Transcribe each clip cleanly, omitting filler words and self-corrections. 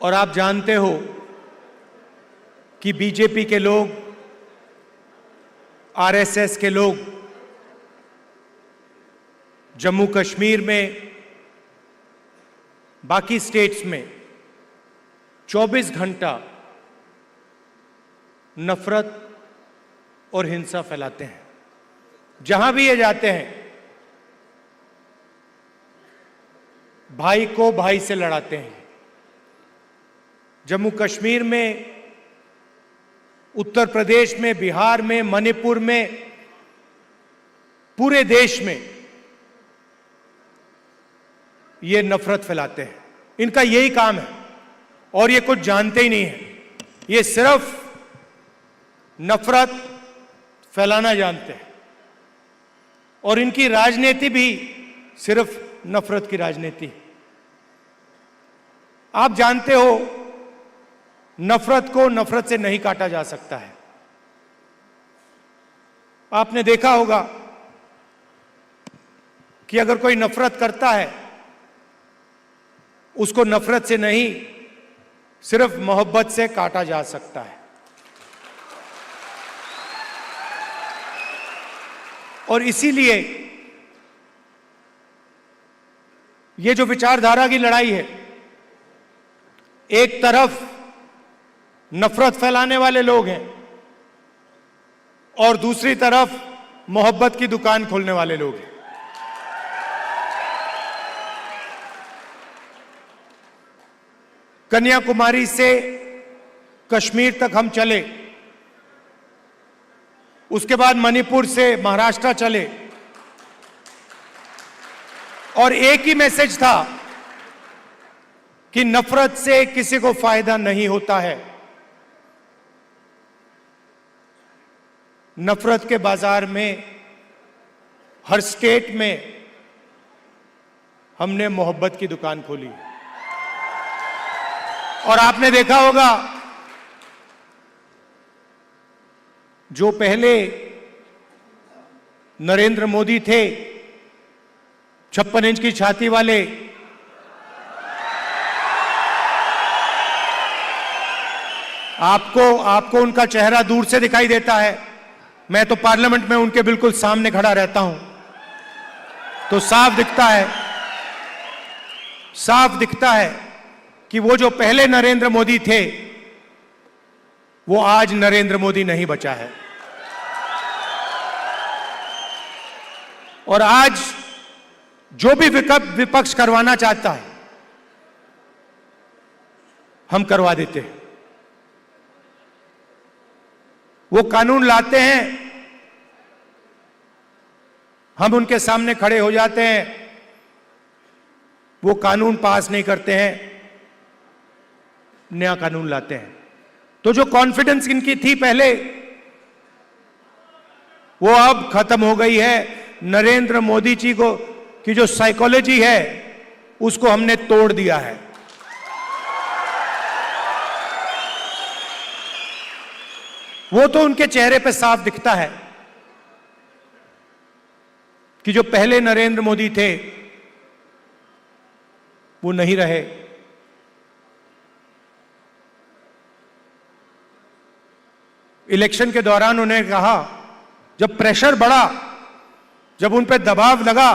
और आप जानते हो कि बीजेपी के लोग, आरएसएस के लोग जम्मू कश्मीर में, बाकी स्टेट्स में 24 घंटा नफरत और हिंसा फैलाते हैं। जहां भी ये जाते हैं, भाई को भाई से लड़ाते हैं। जम्मू कश्मीर में, उत्तर प्रदेश में, बिहार में, मणिपुर में, पूरे देश में ये नफरत फैलाते हैं। इनका यही काम है और ये कुछ जानते ही नहीं है। ये सिर्फ नफरत फैलाना जानते हैं और इनकी राजनीति भी सिर्फ नफरत की राजनीति है। आप जानते हो, नफरत को नफरत से नहीं काटा जा सकता है। आपने देखा होगा कि अगर कोई नफरत करता है, उसको नफरत से नहीं, सिर्फ मोहब्बत से काटा जा सकता है। और इसीलिए ये जो विचारधारा की लड़ाई है, एक तरफ नफरत फैलाने वाले लोग हैं और दूसरी तरफ मोहब्बत की दुकान खोलने वाले लोग हैं। कन्याकुमारी से कश्मीर तक हम चले, उसके बाद मणिपुर से महाराष्ट्र चले और एक ही मैसेज था कि नफरत से किसी को फायदा नहीं होता है। नफरत के बाजार में हर स्टेट में हमने मोहब्बत की दुकान खोली। और आपने देखा होगा, जो पहले नरेंद्र मोदी थे, 56 इंच की छाती वाले, आपको उनका चेहरा दूर से दिखाई देता है। मैं तो पार्लियामेंट में उनके बिल्कुल सामने खड़ा रहता हूं, तो साफ दिखता है कि वो जो पहले नरेंद्र मोदी थे, वो आज नरेंद्र मोदी नहीं बचा है। और आज जो भी विपक्ष करवाना चाहता है, हम करवा देते हैं। वो कानून लाते हैं, हम उनके सामने खड़े हो जाते हैं, वो कानून पास नहीं करते हैं, नया कानून लाते हैं। तो जो कॉन्फिडेंस इनकी थी पहले, वो अब खत्म हो गई है। नरेंद्र मोदी जी को की जो साइकोलॉजी है, उसको हमने तोड़ दिया है। वो तो उनके चेहरे पे साफ दिखता है कि जो पहले नरेंद्र मोदी थे, वो नहीं रहे। इलेक्शन के दौरान उन्हें कहा, जब प्रेशर बढ़ा, जब उन पे दबाव लगा,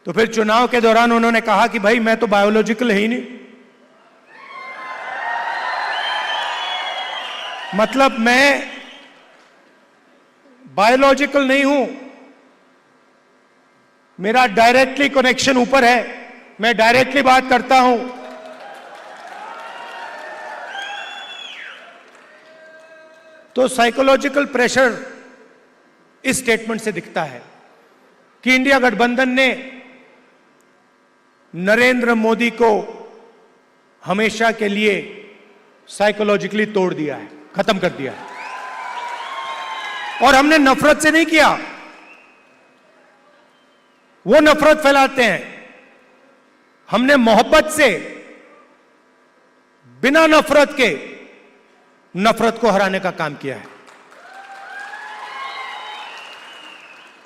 तो फिर चुनाव के दौरान उन्होंने कहा कि भाई मैं तो बायोलॉजिकल है ही नहीं, मतलब मैं बायोलॉजिकल नहीं हूं, मेरा डायरेक्टली कनेक्शन ऊपर है, मैं डायरेक्टली बात करता हूं। तो साइकोलॉजिकल प्रेशर इस स्टेटमेंट से दिखता है कि इंडिया गठबंधन ने नरेंद्र मोदी को हमेशा के लिए साइकोलॉजिकली तोड़ दिया है, खत्म कर दिया है। और हमने नफरत से नहीं किया, वो नफरत फैलाते हैं। हमने मोहब्बत से, बिना नफरत के, नफरत को हराने का काम किया है।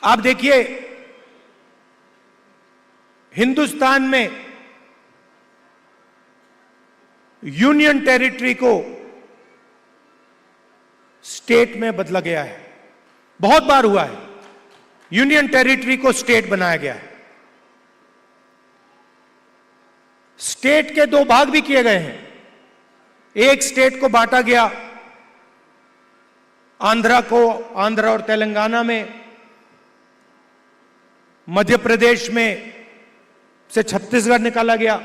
आप देखिए, हिंदुस्तान में यूनियन टेरिटरी को स्टेट में बदला गया है। बहुत बार हुआ है, यूनियन टेरिटरी को स्टेट बनाया गया है। स्टेट के दो भाग भी किए गए हैं। एक स्टेट को बांटा गया, आंध्रा और तेलंगाना में, मध्य प्रदेश में से छत्तीसगढ़ निकाला गया,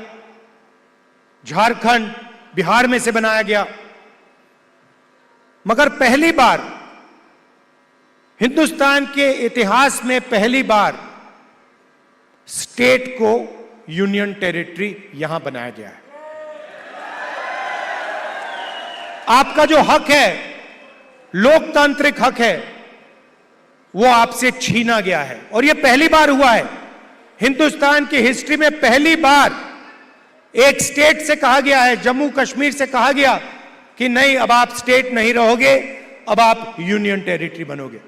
झारखंड बिहार में से बनाया गया। मगर पहली बार हिंदुस्तान के इतिहास में पहली बार स्टेट को यूनियन टेरिटरी यहां बनाया गया है। आपका जो हक है, लोकतांत्रिक हक है, वो आपसे छीना गया है। और यह पहली बार हुआ है हिंदुस्तान की हिस्ट्री में, पहली बार एक स्टेट से कहा गया है, जम्मू कश्मीर से कहा गया कि नहीं, अब आप स्टेट नहीं रहोगे, अब आप यूनियन टेरिटरी बनोगे।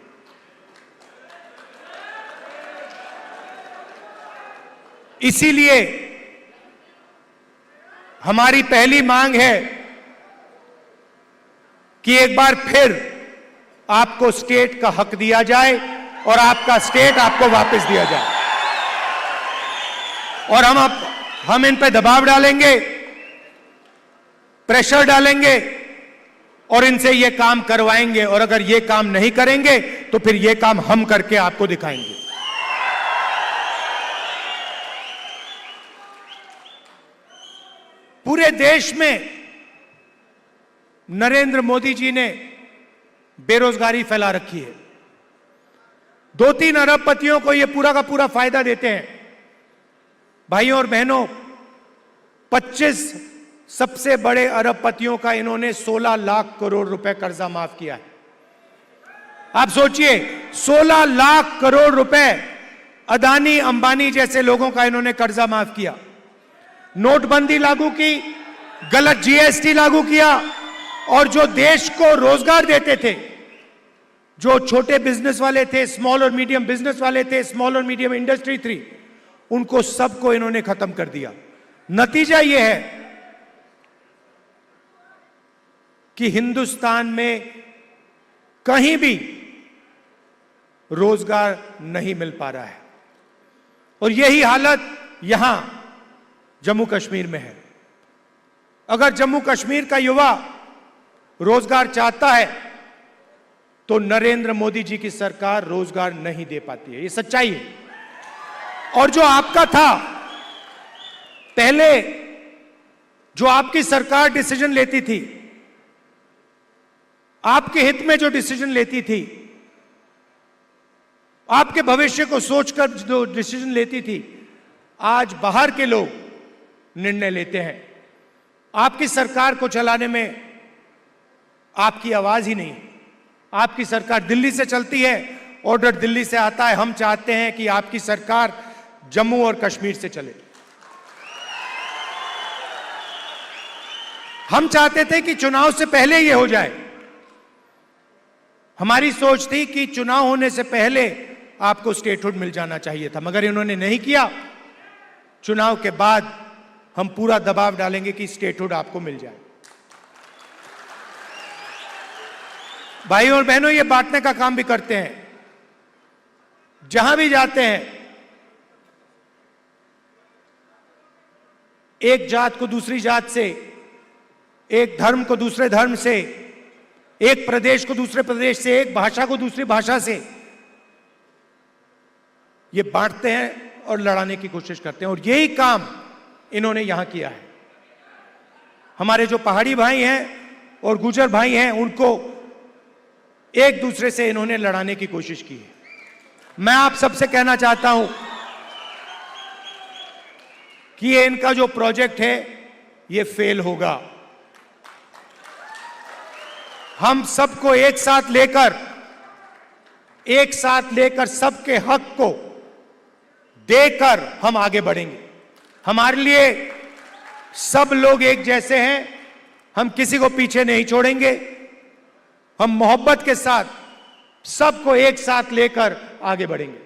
इसीलिए हमारी पहली मांग है कि एक बार फिर आपको स्टेट का हक दिया जाए और आपका स्टेट आपको वापस दिया जाए। और हम इन पे दबाव डालेंगे, प्रेशर डालेंगे और इनसे ये काम करवाएंगे। और अगर ये काम नहीं करेंगे तो फिर ये काम हम करके आपको दिखाएंगे। पूरे देश में नरेंद्र मोदी जी ने बेरोजगारी फैला रखी है। 2-3 अरबपतियों को यह पूरा का पूरा फायदा देते हैं। भाइयों और बहनों, 25 सबसे बड़े अरबपतियों का इन्होंने 16 लाख करोड़ रुपए कर्जा माफ किया है। आप सोचिए, 16 लाख करोड़ रुपए अदानी अंबानी जैसे लोगों का इन्होंने कर्जा माफ किया। नोटबंदी लागू की, गलत जीएसटी लागू किया, और जो देश को रोजगार देते थे, जो छोटे बिजनेस वाले थे, स्मॉल और मीडियम बिजनेस वाले थे, स्मॉल और मीडियम इंडस्ट्री थी, उनको सबको इन्होंने खत्म कर दिया। नतीजा यह है कि हिंदुस्तान में कहीं भी रोजगार नहीं मिल पा रहा है। और यही हालत यहां जम्मू कश्मीर में है। अगर जम्मू कश्मीर का युवा रोजगार चाहता है तो नरेंद्र मोदी जी की सरकार रोजगार नहीं दे पाती है, ये सच्चाई है। और जो आपका था पहले, जो आपकी सरकार डिसीजन लेती थी, आपके हित में जो डिसीजन लेती थी, आपके भविष्य को सोचकर जो डिसीजन लेती थी, आज बाहर के लोग निर्णय लेते हैं। आपकी सरकार को चलाने में आपकी आवाज ही नहीं। आपकी सरकार दिल्ली से चलती है, ऑर्डर दिल्ली से आता है। हम चाहते हैं कि आपकी सरकार जम्मू और कश्मीर से चले। हम चाहते थे कि चुनाव से पहले यह हो जाए। हमारी सोच थी कि चुनाव होने से पहले आपको स्टेटहुड मिल जाना चाहिए था, मगर इन्होंने नहीं किया। चुनाव के बाद हम पूरा दबाव डालेंगे कि स्टेटहुड आपको मिल जाए। भाइयों और बहनों, ये बांटने का काम भी करते हैं। जहां भी जाते हैं, एक जात को दूसरी जात से, एक धर्म को दूसरे धर्म से, एक प्रदेश को दूसरे प्रदेश से, एक भाषा को दूसरी भाषा से, ये बांटते हैं और लड़ाने की कोशिश करते हैं। और यही काम इन्होंने यहां किया है। हमारे जो पहाड़ी भाई हैं और गुर्जर भाई हैं, उनको एक दूसरे से इन्होंने लड़ाने की कोशिश की है। मैं आप सबसे कहना चाहता हूं कि ये इनका जो प्रोजेक्ट है, ये फेल होगा। हम सबको एक साथ लेकर सबके हक को देकर हम आगे बढ़ेंगे। हमारे लिए सब लोग एक जैसे हैं, हम किसी को पीछे नहीं छोड़ेंगे। हम मोहब्बत के साथ सबको एक साथ लेकर आगे बढ़ेंगे।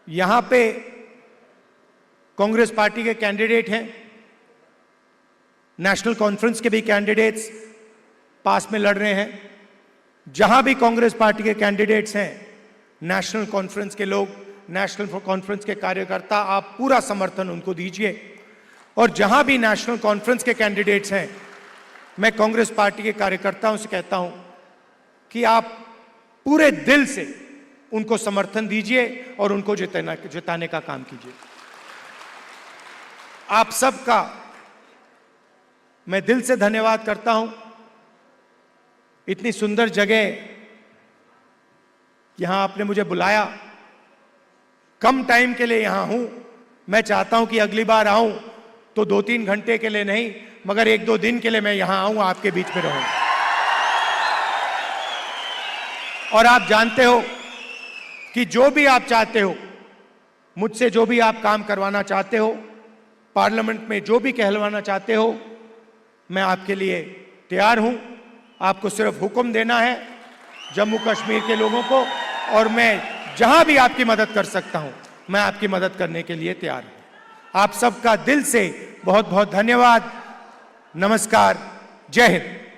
यहां पे कांग्रेस पार्टी के कैंडिडेट हैं, नेशनल कॉन्फ्रेंस के भी कैंडिडेट्स पास में लड़ रहे हैं। जहां भी कांग्रेस पार्टी के कैंडिडेट्स हैं, नेशनल कॉन्फ्रेंस के लोग, नेशनल कॉन्फ्रेंस के कार्यकर्ता, आप पूरा समर्थन उनको दीजिए। और जहां भी नेशनल कॉन्फ्रेंस के कैंडिडेट्स हैं, मैं कांग्रेस पार्टी के कार्यकर्ताओं से कहता हूं कि आप पूरे दिल से उनको समर्थन दीजिए और उनको जिताने का काम कीजिए। आप सबका मैं दिल से धन्यवाद करता हूं। इतनी सुंदर जगह यहां आपने मुझे बुलाया, कम टाइम के लिए यहां हूं। मैं चाहता हूं कि अगली बार आऊं तो 2-3 घंटे के लिए नहीं, मगर 1-2 दिन के लिए मैं यहां आऊं, आपके बीच में रहूं। और आप जानते हो कि जो भी आप चाहते हो, मुझसे जो भी आप काम करवाना चाहते हो, पार्लियामेंट में जो भी कहलवाना चाहते हो, मैं आपके लिए तैयार हूं। आपको सिर्फ हुक्म देना है जम्मू कश्मीर के लोगों को, और मैं जहां भी आपकी मदद कर सकता हूं, मैं आपकी मदद करने के लिए तैयार हूं। आप सबका दिल से बहुत बहुत धन्यवाद। नमस्कार। जय हिंद।